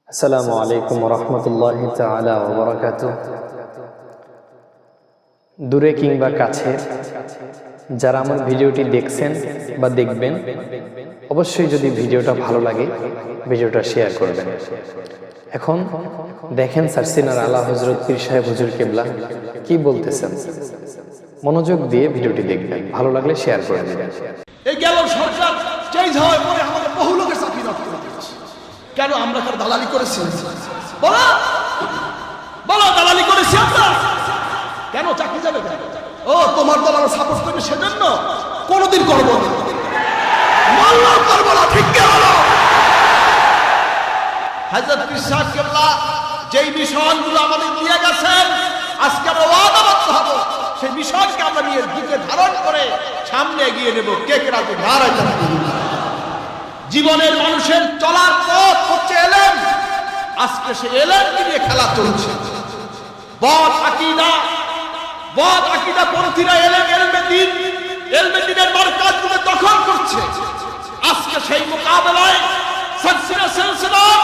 আসসালামু আলাইকুম রহমতুল্লাহি তাআলা ওয়া বারাকাতুহু। দূরে কিংবা কাছে যারা আমার ভিডিওটি দেখছেন বা দেখবেন, অবশ্যই যদি ভিডিওটা ভালো লাগে ভিডিওটা শেয়ার করবেন। এখন দেখেন সারসিনার আলা হযরত পীর সাহেব হুজুর কিবলা কি বলতেছেন, মনোযোগ দিয়ে ভিডিওটি দেখবেন, ভালো লাগলে শেয়ার করে দেবেন। এই গেল সরকার চেঞ্জ হওয়ার পরে আমাদের বহু লোকের চাকরি নষ্ট করে দিয়েছে। কেন? আমরা তার দালালি করেছি। বলো বলো, দালালি করেছি আমরা? কেন চাকরি যাবে? ও তোমার দল আমরা সাপোর্ট করবে সেজন্য? কোনোদিন করবো না, মল্লাও করবো না। ঠিক কে বলো? হযরত পীর সাহেব কেবলা যেই মিশনগুলো আমাদের দিয়ে গেছেন, আজকে আমরা ওয়াদাবদ্ধ হব সেই মিশনকে আমরা নিয়ে বুকে ধারণ করে সামনে এগিয়ে নেব। কে কে রাখবে? জীবনের মানুষের চলার পথ হচ্ছে এলেম। আজকে সে এলেমকে নিয়ে খেলা চলছে। বদ আকীদা পন্থীরা এলমে দ্বীনের মারকাজগুলো দখল করছে। আজকে সেই মোকাবেলায় সিলসিলার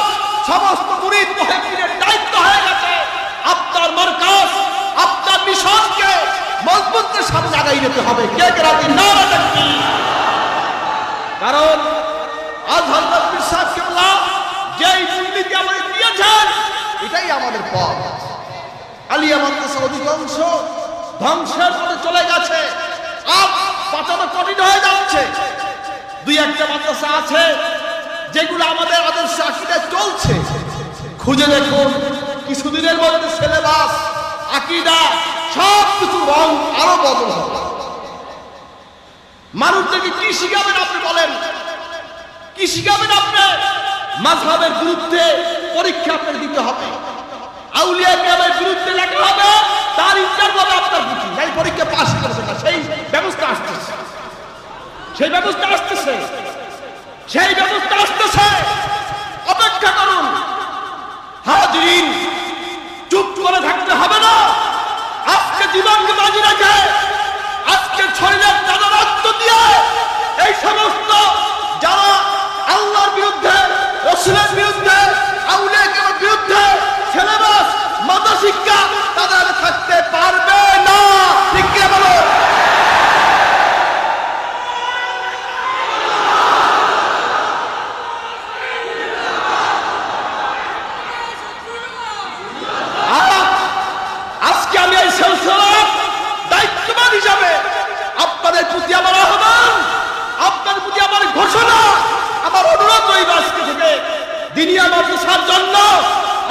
সমস্ত মুরিদ মুহিদ্দিনের দায়িত্ব হয়ে গেছে আপনার মারকাজ, আপনার মিশনকে মজবুতের সামনে আগাই নিতে হবে। কে কে রাজি? নারা তাকবীর। কারণ আজ হযরত পীর সাহেব কেবলা যেই মূলনীতি আমাদের দিয়েছেন, এটাই আমাদের পথ। আলিয়া মাদ্রাসা অধিকাংশ ধ্বংসের পথে চলে গেছে, আর বাঁচানো কঠিন হয়ে যাচ্ছে। দুই একটা মাদ্রাসা আছে যেগুলো আমাদের আদর্শ আকীদায় চলছে। খুঁজে দেখুন, কিছুদিনের মধ্যে সিলেবাস, আকীদা সব কিছু রং আরো বদল হবে। মানুষদেরকে কি শিখাবেন আপনি বলেন? কি শিখাবেন আপনি? মাযহাবের বিরুদ্ধে পরীক্ষা আপনাকে দিতে হবে, আউলিয়া কেরামের বিরুদ্ধে লেখা হবে, তার ইন্টারভিউ হবে আপনার প্রতি। এই পরীক্ষা পাস করবেন না, সেই ব্যবস্থা আসতেছে, সেই ব্যবস্থা আসতেছে, সেই ব্যবস্থা আসতেছে। অপেক্ষা করুন হাজিরিন, চুপ করে থাকতে হবে না। আজকে জীবনকে বাজি রেখে, আজকে শরীরের তাজা রক্ত দিয়ে এই সমস্ত যারা আল্লাহর বিরুদ্ধে, রাসূলের বিরুদ্ধে, আউলিয়া কেরামের বিরুদ্ধে সিলেবাস, মাদ্রাসা শিক্ষা তাদের থাকতে পারবে না। ঠিক কি বলো? আজকে আমি এই সিলসিলার দায়িত্ববান হিসাবে আপনাদের প্রতি আমার আহ্বান, আপনাদের প্রতি আমার ঘোষণা, আমার অনুরোধ রইল আজকে থেকে দিনিয়া মাদ্রাসার জন্য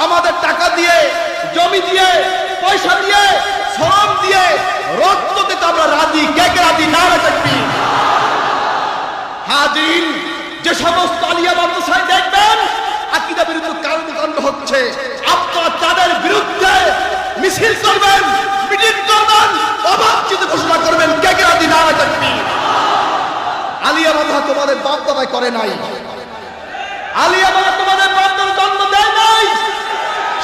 আমাদের টাকা দিয়ে, জমি দিয়ে, পয়সা দিয়ে, শ্রম দিয়ে, রক্ত দিতে আমরা রাজি। কে কে রাজি? নারা তাকবীর। হাজির, যে সমস্ত আলিয়া মাদ্রাসায় দেখবেন আকীদা বিরুদ্ধে কর্মকাণ্ড হচ্ছে, আপনারা তাদের বিরুদ্ধে মিছিল করবেন, মিটিং করবেন, অবাঞ্ছিত ঘোষণা করবেন। কে কে রাজি? নারা তাকবীর। আলিয়া মাদ্রাসা তোমাদের বাপ দাদাই করে নাই, আলিয়া মাদ্রাসা তোমাদের বাপ দাদা জন্ম দেয় নাই।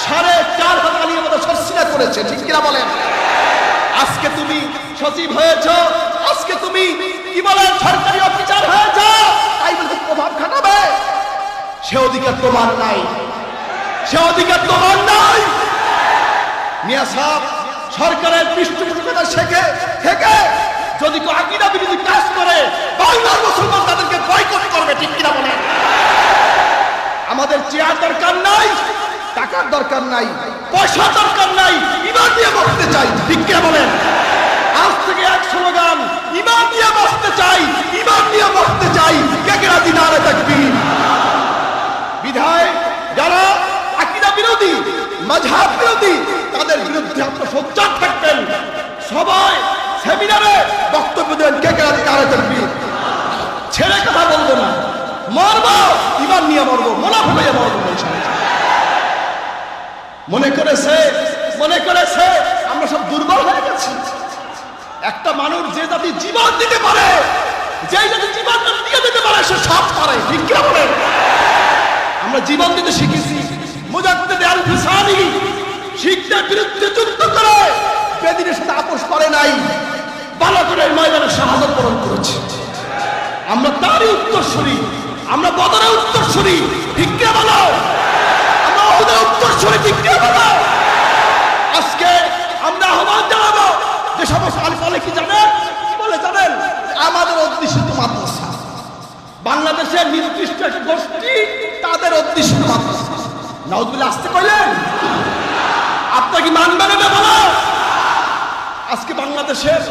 4.5 আলিয়া মাদ্রাসা সরসিনা করেছে। ঠিক কিনা বলেন? আজকে তুমি সচিব হয়েছ, আজকে তুমি কি বলেন সরকারি অফিসার হয়েছ, তাই বলে প্রভাব খাটাবে? সে অধিকার তোমার নাই, সে অধিকার তোমার নাই। মিয়া সাহেব, সরকারের পৃষ্ঠপোষকতা শেখে থেকে যদি কেউ আকীদা বিরোধী কাজ করে, বাংলার মুসলমান তাদেরকে বয়কট করবে। ঠিক কিনা বলেন? আমাদের চেয়ার দরকার নাই, টাকার দরকার নাই, পয়সা দরকার নাই, ঈমান দিয়ে বাঁচতে চাই। ঠিক কিনা বলেন? আজ থেকে এক স্লোগান, ঈমান দিয়ে বাঁচতে চাই, ঈমান দিয়ে বাঁচতে চাই। কে কে রাজি? নারা তাকবীর। বিধায় যারা আকীদা বিরোধী, মাযহাব বিরোধী, তাদের বিরুদ্ধে আপনারা সোচ্চার থাকবেন। সবাই সেমিনারে বক্তব্য দেন। কে কে রাজি? নারা তাকবীর। ছেড়ে কথা বলবো না, মরবো ঈমান নিয়ে মরবো, মুনাফিক হয়ে মরবো। মনে করেছে আমরা সব দুর্বল হয়ে গেছি। একটা মানুষ যে জাতি জীবন দিতে পারে, যে জাতি জীবন দিয়ে দিতে পারে, সে সব পারে। ঠিক কি বলে? আমরা জীবন দিতে শিখেছি। মুজাদ্দিদ আল-ফিসানি শিখদের বিরুদ্ধে যুদ্ধ করে বেদিনের সাথে আপোষ করে নাই, ভালো করে ময়দানে শাহাদাত বরণ করেছে। আমরা তারই উত্তরসূরি, আমরা বদরের উত্তরসূরি। ঠিক কি বলো? আমরা বাংলাদেশের নির্দিষ্ট একটা গোষ্ঠী তাদের উদ্দেশ্য নাউজুবিল্লাহ আসতে কইলেন আপনারা কি মানবেন না বলো? আজকে বাংলাদেশের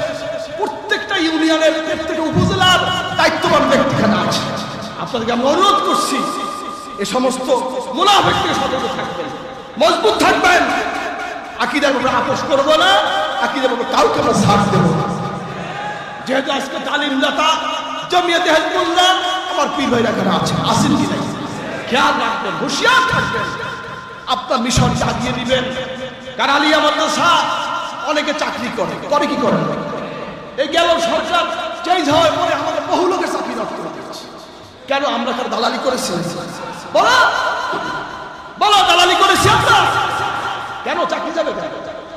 প্রত্যেকটা ইউনিয়নের প্রত্যেকটা উপজেলার দায়িত্ববান ব্যক্তিখানে আছে। আপনাদেরকে আমি অনুরোধ করছি এ সমস্ত মুনাফিক থেকে সতর্ক থাকবেন, মজবুত থাকবেন। আকীদার ব্যাপারে আপোষ করবো না, আকীদার ব্যাপারে কাউকে আমরা ছাড় দেবো না। যেহেতু আজকে তালিমদাতা জমিয়তে হিজবুল্লাহ আমার পীর ভাইরা এখানে আছে, আসেন কি নাই খেয়াল রাখবেন, হুঁশিয়ার থাকবেন, আপনার মিশন চালিয়ে দিবেন। কারণ আলিয়া মাদ্রাসা অনেকে চাকরি করে কি করে? এই গেল সরকার চেঞ্জ হওয়ার পরে আমাদের বহু লোকের চাকরি নষ্ট করে দিচ্ছে। কেন? আমরা তার দালালি করেছি? বলো বলো, দালালি করেছি আমরা? কেন চাকরি যাবে?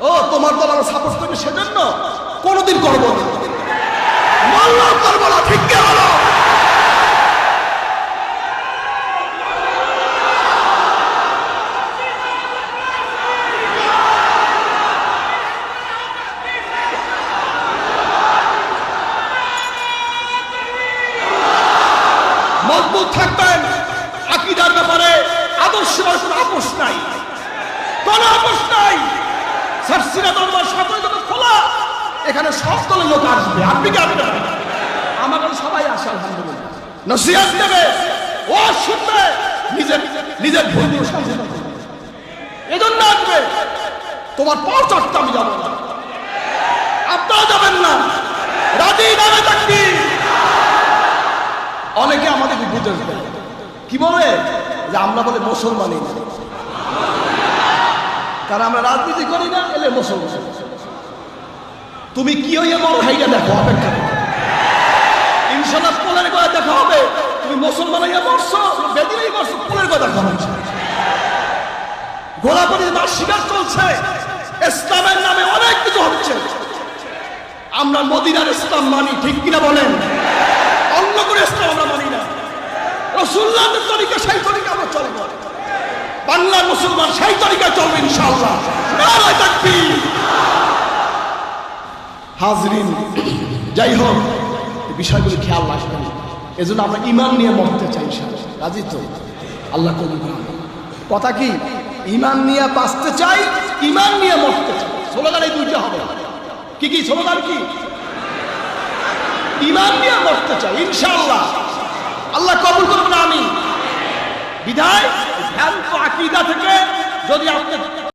ও তোমার দল আমরা সাপোর্ট করবে সেজন্য? কোনোদিন করবো না, মল্লাও করবো না, ঠিক কে বলো? মজবুত থাকবেন, আকীদার ব্যাপারে আদর্শের কোনো আপোষ নাই, কোনো আপোষ নাই। সারসিনা দরবার সকল দরবার খোলা, এখানে সব দলের লোক আসবে। আপনি কি আসবেন? আমার কাছে সবাই আসে, আলহামদুলিল্লাহ। নসিহত দেবে, ও শুনবে, নিজের ভুলগুলো সংশোধন করবে, এজন্য আসবে। তোমার পথ চড়তে আমি যাবো না, আপনারা যাবেন না। রাজি নামে থাকবি। অনেকে আমাদেরকে বুঝে কি বলে যে আমরা বলে মুসলমানই না, কারণ আমরা রাজনীতি করি না, এলে মুসলমান। তুমি কি হইয়া বড় হাইটা দেখো, অপেক্ষা করো, ইনশাল্লাহ পোলের কথা দেখা হবে। তুমি মুসলমান হইয়া মরছো, বেদিনেই মরছো, পোলের কথা দেখা হবে। গোলাপতি তার শিকার চলছে, ইসলামের নামে অনেক কিছু হচ্ছে। আমরা মদিনার ইসলাম মানি, ঠিক কিনা বলেন? অন্য করে ইসলাম আমরা মানি না। রাসূলুল্লাহর তরিকা, সেই তরিকা আমরা চলবো। বাংলার মুসলমান সেই তরিকায় চলবে ইনশাআল্লাহ। নারায়ে তাকবীর। হাজরিন, যাই হোক, এই বিষয়গুলো খেয়াল রাখবেন। এজন্য আমরা ঈমান নিয়ে মরতে চাই ইনশাআল্লাহ। রাজি তো? আল্লাহ কবুল করুন। কথা কি? ঈমান নিয়ে বাঁচতে চাই, ঈমান নিয়ে মরতে চাই। স্লোগান এই দুইটা হবে। কি কি স্লোগান? কি? ঈমান নিয়ে মরতে চাই ইনশাআল্লাহ। আল্লাহ কবুল করবেন, আমিন। বিধায় ভ্রান্ত আকীদা থেকে যদি আপনি